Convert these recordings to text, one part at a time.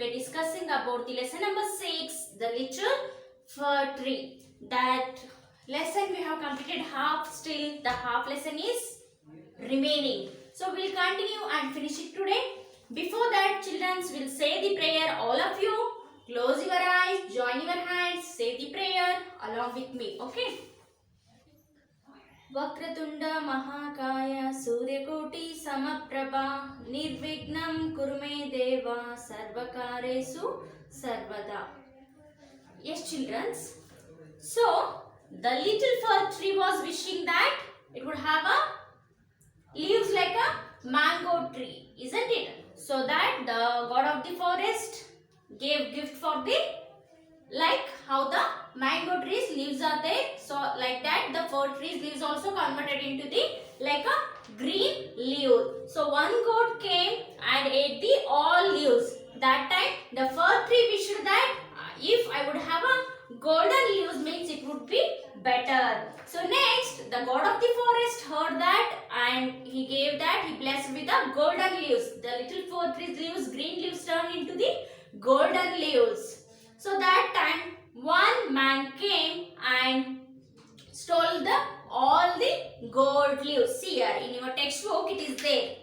be discussing about the lesson number 6, the little fir tree. That lesson we have completed half, still the half lesson is remaining. So we'll continue and finish it today. Before that, children will say the prayer. All of you, close your eyes, join your hands, say the prayer along with me. Okay? Vakratunda महाकाय सूर्यकोटि समप्रभा निर्विघ्नं कुरु मे देव सर्वकारेषु सर्वदा. Yes, children. So the little fir tree was wishing that it would have a leaves like a mango tree, isn't it? So that the god of the forest gave gift for the, like how the mango trees leaves are there, so like that the fir trees leaves also converted into the like a green leaf. So one goat came and ate the all leaves. That time the fir tree wished that if I would have a golden leaves, means it would be better. So next the god of the forest heard that and he gave that, he blessed with the golden leaves. The little fir trees leaves, green leaves turned into the golden leaves. So that time one man came and stole all the gold leaves. See here in your textbook it is there.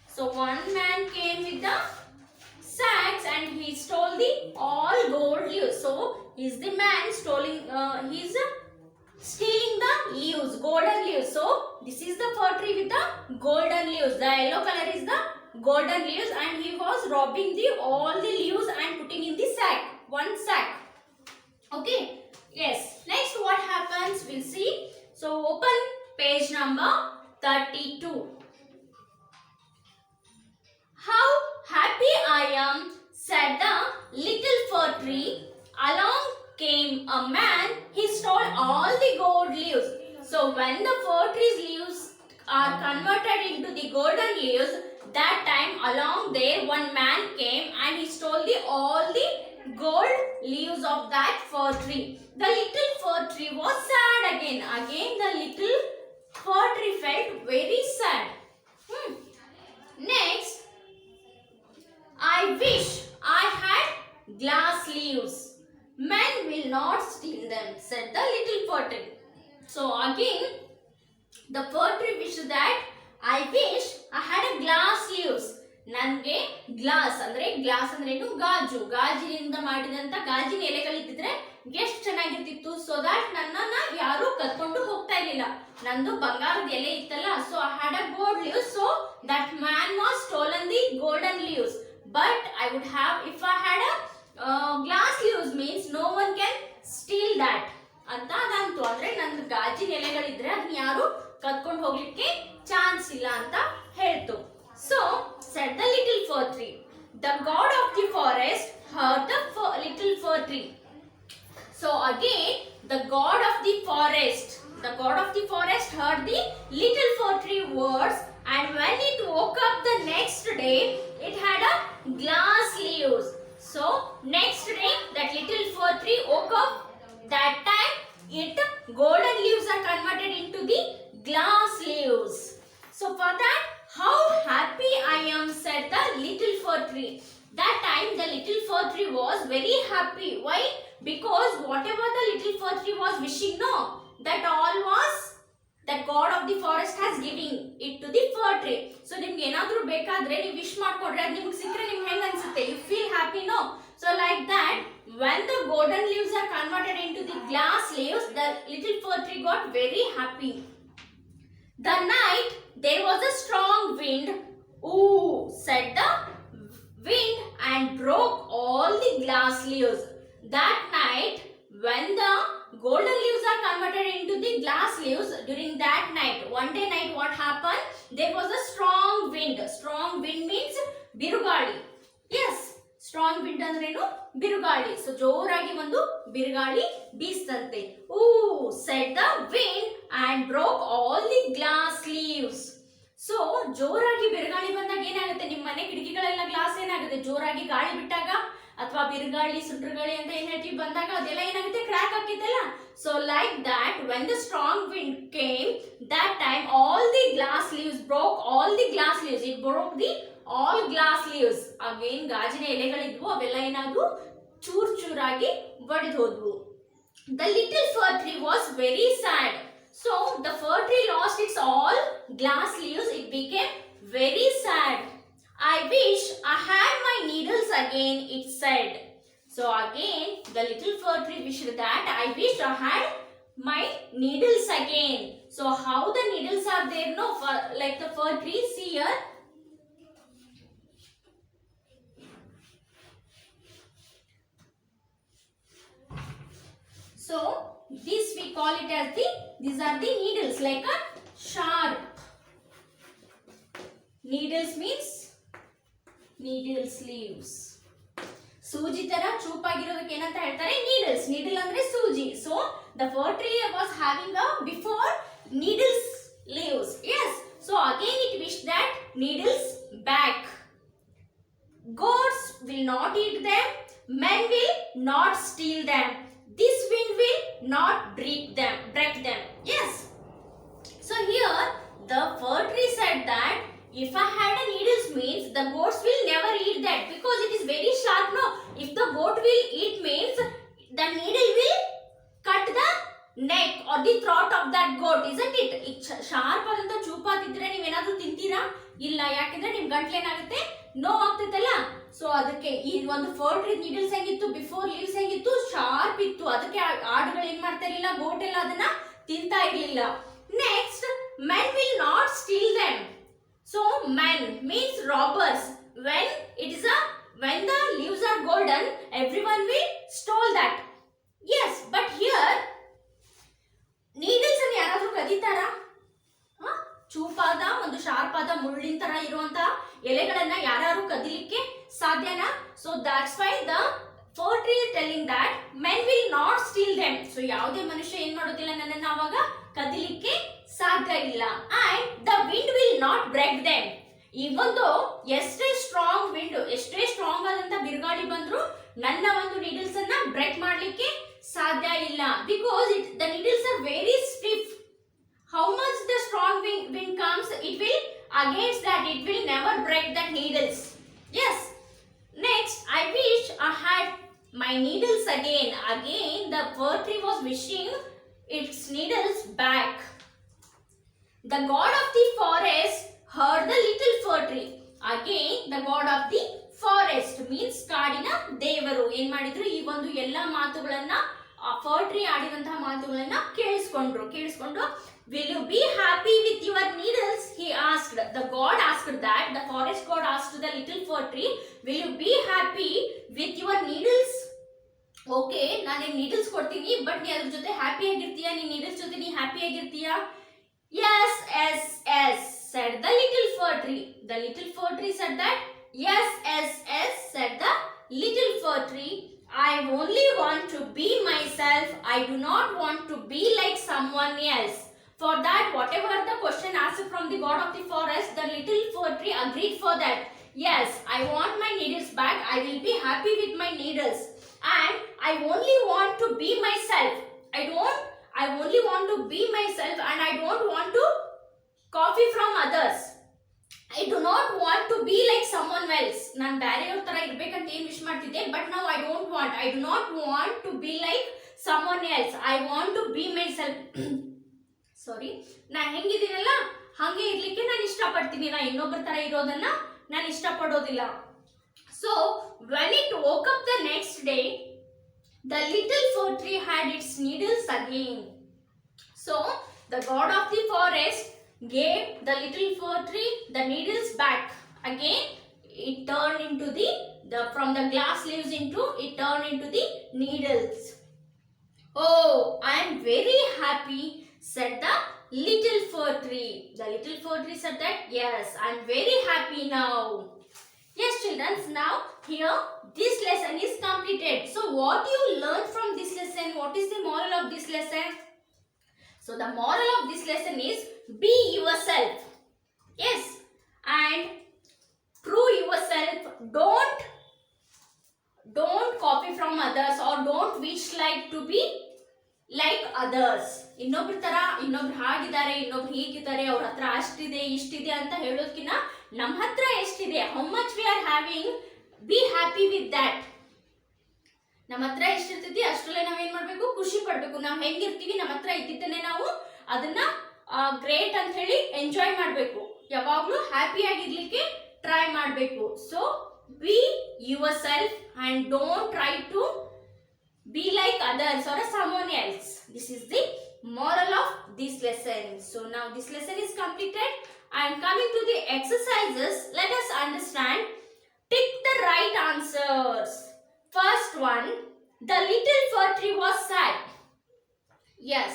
So one man came with the sacks and he stole the all gold leaves. So is the man stealing? He's stealing the leaves, golden leaves. So this is the fir tree with the golden leaves. The yellow color is the golden leaves, and he was robbing the all the leaves and putting in the sack. One sack. Okay. Yes. Next what happens we'll see. So open page number 32. How happy I am, said the little fir tree. Along came a man. He stole all the gold leaves. So when the fir tree's leaves are converted into the golden leaves, that time along there one man came and he stole all the gold leaves of that fir tree. The little fir tree was sad again. Again the little fir tree felt very sad. Next, I wish I had glass leaves. Men will not steal them, said the little fir tree. So again the fir tree wished that I wish I had a glass leaves. ನನಗೆ glass ಅಂದ್ರೇನು ಗಾಜು, ಗಾಜಿನಿಂದ ಮಾಡಿದಂತ ಗಾಜಿನ ಎಲೆಗಳಿದ್ದಿದ್ರೆ ಎಷ್ಟು ಚೆನ್ನಾಗಿರ್ತಿತ್ತು. So that ನನ್ನನ್ನ ಯಾರು ಕತ್ಕೊಂಡು ಹೋಗ್ತಾ ಇರಲಿಲ್ಲ. ನಂದು ಬಂಗಾರದ ಎಲೆ ಇತ್ತಲ್ಲ, so I had a gold leaves. So that man was stolen the golden leaves. But I would have, if I had a glass leaves means no one can steal that ಅಂತ ಅದಂತು. ಅಂದ್ರೆ ನಂದು ಗಾಜಿನ ಎಲೆಗಳಿದ್ರೆ ಅದನ್ನ ಯಾರು ಕತ್ಕೊಂಡು ಹೋಗ್ಲಿಕ್ಕೆ ಚಾನ್ಸ್ ಇಲ್ಲ ಅಂತ ಹೇಳ್ತು. So said the little fir tree. The god of the forest heard the little fir tree. So again the god of the forest heard the little fir tree words, and when it woke up the next day it had a glass leaves. So next day that little fir tree woke up. That time it golden leaves are converted into the glass leaves. So for that, how happy I am, said the little fir tree. That time the little fir tree was very happy. Why? Because whatever the little fir tree was wishing, no, that all was that god of the forest has giving it to the fir tree. So ನಿಮಗೆ ಏನಾದರೂ ಬೇಕಾದ್ರೆ ನೀವು wish ಮಾಡ್ಕೊಂಡ್ರೆ ಅದು ನಿಮಗೆ ಸಿಕ್ಕರೆ ನಿಮಗೆ ಹೆಂಗ ಅನ್ಸುತ್ತೆ? You feel happy, no? So like that, when the golden leaves are converted into the glass leaves, the little fir tree got very happy. The night there was a strong wind. Ooh, said the wind and broke all the glass leaves. That night when the golden leaves are converted into the glass leaves, during that night, one day night what happened? There was a strong wind. Strong wind means birugali. Yes, strong wind ಅಂದ್ರೇನು? ಬಿರುಗಾಳಿ. So ಜೋರಾಗಿ ಒಂದು ಬಿರುಗಾಳಿ ಬೀಸ್ತಂತೆ. Ooh, said the wind and broke all the glass leaves. So ಜೋರಾಗಿ ಬಿರುಗಾಳಿ ಬಂದಾಗ ಏನಾಗುತ್ತೆ? ನಿಮ್ಮ ಮನೆ ಕಿಟಕಿಗಳೆಲ್ಲ ಗ್ಲಾಸ್ ಏನಾಗುತ್ತೆ? ಜೋರಾಗಿ ಗಾಳಿ ಬಿಟ್ಟಾಗ ಅಥವಾ ಬಿರುಗಾಳಿ ಸುಂಟರಗಾಳಿ ಅಂತ ಏನ್ ಹೇಳ್ತೀವಿ ಬಂದಾಗ ಅದೆಲ್ಲ ಏನಾಗುತ್ತೆ? ಕ್ರ್ಯಾಕ್ ಹಾಕಿದ್ದಲ್ಲ. So like that when the strong wind came, that time all the glass leaves broke, all the glass leaves, it broke the all glass leaves. ಅವೇನ್ ಗಾಜಿನ ಎಲೆಗಳಿದ್ವು ಅವೆಲ್ಲ ಏನಾದ್ವು ಚೂರ್ ಚೂರಾಗಿ ಒಡೆದು ಹೋದ್ವು. The little fir tree was very sad. So the fir tree lost its all glass leaves. It became very sad. I wish I had my needles again, it said. So again the little fir tree wished that I wish I had my needles again. So how the needles are there, no, for like the fir tree, see here. So this we call it as these are the needles, like a sharp. Needles means needle sleeves. ಸೂಜಿ ತರ ಚೂಪಾಗಿರೋದಕ್ಕೆ ಏನಂತ ಹೇಳ್ತಾರೆ, needles. Needle ಅಂದ್ರೆ ಸೂಜಿ. So the fir tree was having a before needles leaves. Yes. So again it wished that needles back. Goats will not eat them. Men will not steal them. This wind will not break them. Yes. So here the fir tree said that if I had a needles means the goats will never eat that because it is very sharp. No, if the goat will eat means the needle will cut the neck or the throat of that goat, isn't it? Sharp ಆದಂತ ಚೂಪಾಗಿದ್ರೆ ನೀವೇನಾದ್ರೂ ತಿಂತೀರಾ? ಇಲ್ಲ. ಯಾಕಂದ್ರೆ ನಿಮ್ ಗಂಟ್ಲು ಏನಾಗುತ್ತೆ, ನೋವು ಆಗ್ತೈತಲ್ಲ. So ಅದಕ್ಕೆ ಈ ಒಂದು ಫರ್ ಟ್ರೀ ನೀಡಲ್ಸ್ ಹೆಂಗಿತ್ತು, ಬಿಫೋರ್ ಲೀವ್ಸ್ ಹೆಂಗಿತ್ತು, ಶಾರ್ಪ್ ಇತ್ತು. ಅದಕ್ಕೆ ಆಡುಗಳು ಏನ್ ಮಾಡ್ತಾ ಇರ್ಲಿಲ್ಲ, ಗೋಟ್ ಎಲ್ಲ ಅದನ್ನ ತಿಂತಾ ಇರ್ಲಿಲ್ಲ. Next, men will not steal them. So men means robbers. When the leaves are golden, everyone will steal that. Yes, but here needles ಅನ್ನು ಯಾರಾದ್ರೂ ಕದೀತಾರಾ? ಚೂಪಾದ ಒಂದು ಶಾರ್ಪ್ ಆದ ಮುಳ್ಳಿನ ತರ ಇರುವಂತ ಎಲೆಗಳನ್ನ ಯಾರು ಕದಿಲಿಕ್ಕೆ ಸಾಧ್ಯನಾ? So that's why the fir tree is telling that men will not steal them. So ಯಾವುದೇ ಮನುಷ್ಯ ಏನ್ ಮಾಡೋದಿಲ್ಲ, ನನ್ನನ್ನು ಅವಾಗ ಕದಿಲಿಕ್ಕೆ ಸಾಧ್ಯ ಇಲ್ಲ. And the wind will not break them. ಇವೊಂದು ಎಷ್ಟೇ ಸ್ಟ್ರಾಂಗ್ ವಿಂಡ್, ಎಷ್ಟೇ ಸ್ಟ್ರಾಂಗ್ ಆದಂತ ಬಿರುಗಾಳಿ ಬಂದ್ರು ನನ್ನ ಒಂದು ನೀಡಲ್ಸ್ ಅನ್ನ ಬ್ರೇಕ್ ಮಾಡ್ಲಿಕ್ಕೆ ಸಾಧ್ಯ ಇಲ್ಲ. Because the needles are very stiff. How much the strong wind comes, it will against that, it will never break the needles. Yes. Next, I wish I had my needles again. Again the fir tree was wishing its needles back. The god of the forest heard the little fir tree. Again the god of the forest means ಕಾಡಿನ ದೇವರು ಏನ್ ಮಾಡಿದ್ರು, ಈ ಒಂದು ಎಲ್ಲಾ ಮಾತುಗಳನ್ನ fur tree ಆಡಿದಂತಹ ಮಾತುಗಳನ್ನ ಕೇಳಿಸ್ಕೊಂಡು will you be happy with your needles, he asked. The god asked that, the forest god asked the little fir tree, will you be happy with your needles? Okay, ನಾನು needles ಕೊಡ್ತೀನಿ, but ನೀ ಅದ್ರ ಜೊತೆ happy ಆಗಿರ್ತೀಯಾ? ನೀ needles ಜೊತೆ ನೀ happy ಆಗಿರ್ತೀಯಾ? Yes, said the little fir tree. The little fir tree said that. Yes, said the little fir tree. I only want to be myself. I do not want to be like someone else. For that, whatever the question asked from the god of the forest, the little fir tree agreed for that. Yes, I want my needles back. I will be happy with my needles. And I only want to be myself. I only want to be myself and I don't want to copy from others. I do not want to be like someone else. ನಾನು ಬೇರೆಯವ್ರ ತರ ಇರಬೇಕಂತ ಏನು wish ಮಾಡ್ತಿದ್ದೆ, but now I do not want to be like someone else. I want to be myself. ಸಾರಿ, ನಾನು ಹೆಂಗಿದ್ದೀನಲ್ಲ ಹಾಗೆ ಇರ್ಲಿಕ್ಕೆ ನಾನು ಇಷ್ಟಪಡ್ತೀನಿ. ನಾನು ಇನ್ನೊಬ್ಬರ ತರ ಇರೋದನ್ನ ನಾನು ಇಷ್ಟಪಡೋದಿಲ್ಲ. So when it woke up the next day, the little fir tree had its needles again. So the god of the forest gave the little fir tree the needles back. Again it turned into the from the glass leaves it turned into the needles. Oh, I am very happy, said the little fir tree. The little fir tree said that, yes, I am very happy now. Yes, children, now here this lesson is completed. So what you learned from this lesson? What is the moral of this lesson? So the moral of this lesson is be yourself. Yes, and prove yourself. Don't copy from others or don't wish like to be like others. ಇನ್ನೊಬ್ರು ಹಾಗಿದ್ದಾರೆ, ಇನ್ನೊಬ್ರು ಹೀಗಿದ್ದಾರೆ, ಅವ್ರ ಹತ್ರ ಅಷ್ಟಿದೆ ಇಷ್ಟಿದೆ ಅಂತ ಹೇಳೋದಕ್ಕಿಂತ ನಮ್ಮ ಹತ್ರ ಎಷ್ಟಿದೆ, how much we are having, be happy with that. ನಮ್ಮ ಹತ್ರ ಎಷ್ಟಿರ್ತೈತಿ ಅಷ್ಟರಲ್ಲೇ ನಾವೇನ್ ಮಾಡ್ಬೇಕು, ಖುಷಿ ಪಡ್ಬೇಕು. ನಾವು ಹೆಂಗಿರ್ತೀವಿ, ನಮ್ಮ ಹತ್ರ ಇದ್ದಿದ್ದನ್ನೇ ನಾವು ಅದನ್ನ ಗ್ರೇಟ್ ಅಂತ ಹೇಳಿ ಎಂಜಾಯ್ ಮಾಡಬೇಕು. ಯಾವಾಗ್ಲೂ ಹ್ಯಾಪಿ ಆಗಿರ್ಲಿಕ್ಕೆ ಟ್ರೈ ಮಾಡಬೇಕು. So be yourself and don't try to be like others or someone else. This is the moral of this lesson. So now this lesson is completed. I am coming to the exercises. Let us understand. Tick the right answers. First one, the little fir tree was sad. Yes.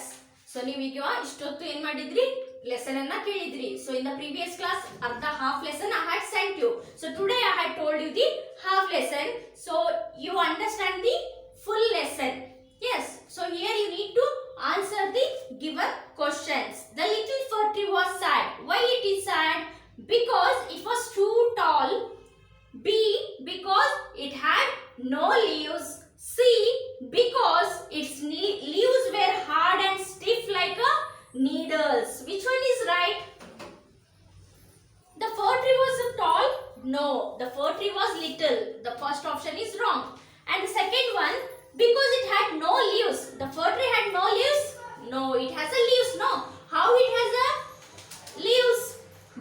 So ನೀವೀಗ ಇಷ್ಟೊತ್ತು ಏನ್ ಮಾಡಿದ್ರಿ, lesson ಅನ್ನ ಕೇಳಿದ್ರಿ. So in the previous class the half lesson I had sent you. So today I had told you the half lesson. So you understand the full lesson. Yes. So here you need to answer the given questions. The little fir tree was sad. Why it is sad? Because it was too tall. B, because it had no leaves. C, because its leaves were hard and stiff like a needles. Which one is right? The fir tree was tall? No, the fir tree was little. The first option is wrong. And the second one, because it had no leaves. The fir tree had no leaves? No, it has a leaves. No. How it has a leaves?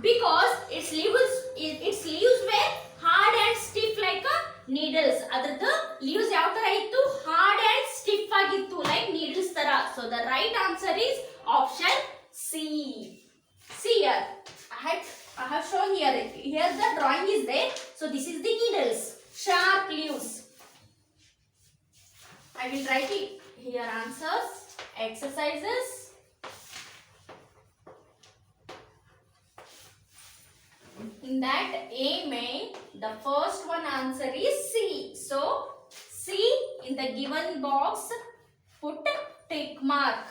Because its leaves were hard and stiff like a needles. Adrada leaves yav tara ittu? Hard and stiff agittu like needles tara. So the right answer is option C. See here. I have shown here. Here the drawing is there. So this is the needles. Sharp leaves. I will write it here. Answers, exercises. In that A main, the first one answer is C. So C in the given box, put tick mark.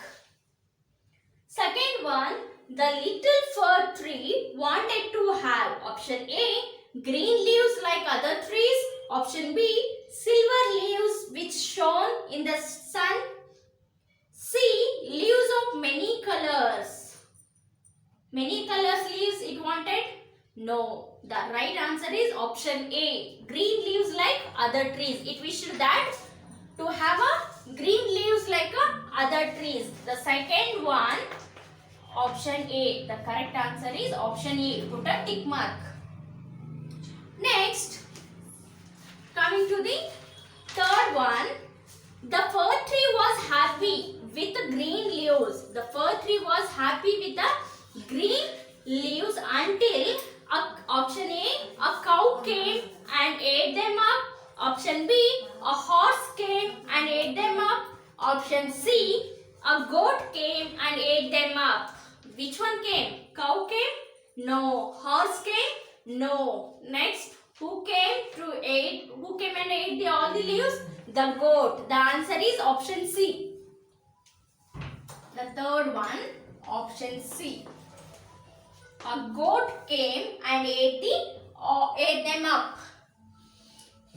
Second one, the little fir tree wanted to have option A, green leaves like other trees. Option B, silver leaves which shone in the sun. C, leaves of many colors. Many colors leaves it wanted? No. The right answer is option A, green leaves like other trees. It wished that to have a green leaves like other trees. The second one, option A. The correct answer is option A. Put a tick mark. Next, coming to the third one, the fir tree was happy with the green leaves. The fir tree was happy with the green leaves until option A, a cow came and ate them up. Option B, a horse came and ate them up. Option C, a goat came and ate them up. Which one came? Cow came? No. Horse came? No. Next, who came and ate all the leaves? The goat. The answer is option C. The third one, option C. A goat came and ate them up.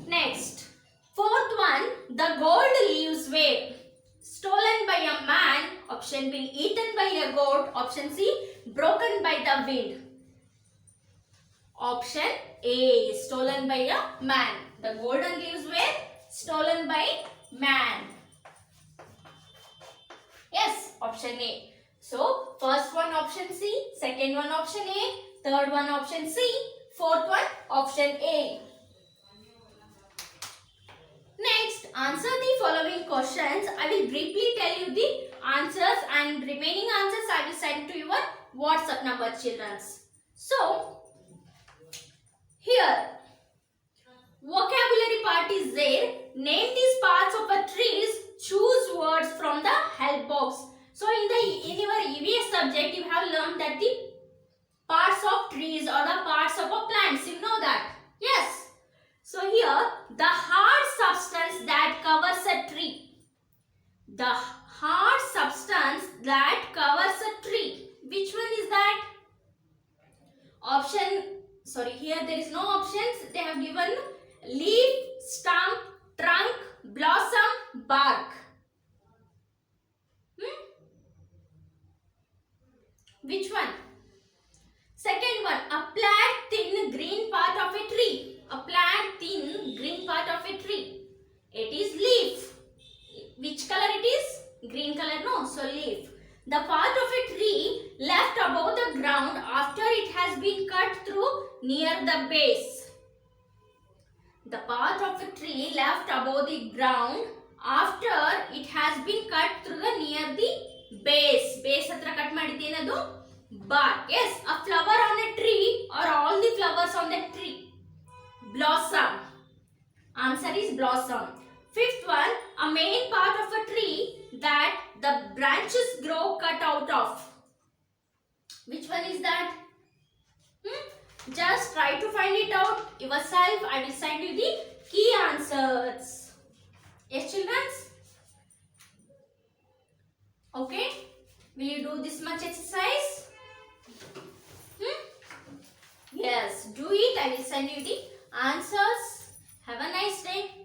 Next, fourth one, the gold leaves were stolen by a man. Option B, eaten by a goat. Option C, broken by the wind. Option A is stolen by a man. The golden leaves were stolen by man. Yes, option A. So, first one option C, second one option A, third one option C, fourth one option A. Next, answer the following questions. I will briefly tell you the answers and remaining answers I will send to your WhatsApp number, children. So, here, vocabulary part is there. Name these parts of a trees. Choose words from the help box. So in your EVS subject, you have learned that the parts of trees or the parts of a plants. You know that? Yes. So here, the hard substance that covers a tree. The hard substance that covers a tree. Which one is that? Here there is no options. They have given leaf, stump, trunk, blossom, bark. Which one? Second one, a flat thin part of a tree? It is leaf. Which color it is? Green color, no? So leaf. The part of a tree left above the ground after it has been cut through near the base. The part of a tree left above the ground after it has been cut through the near the base. Base hatra cut ಮಾಡಿದ್ದು ಏನದು? Bark. Yes, a flower on a tree or all the flowers on the tree. Blossom. Answer is blossom. Fifth one, a main part of a tree that the branches grow cut out of. Which one is that? Just try to find it out yourself. I will send you the key answers. Yes, children? Okay? Will you do this much exercise? Yes, do it. I will send you the answers. Have a nice day.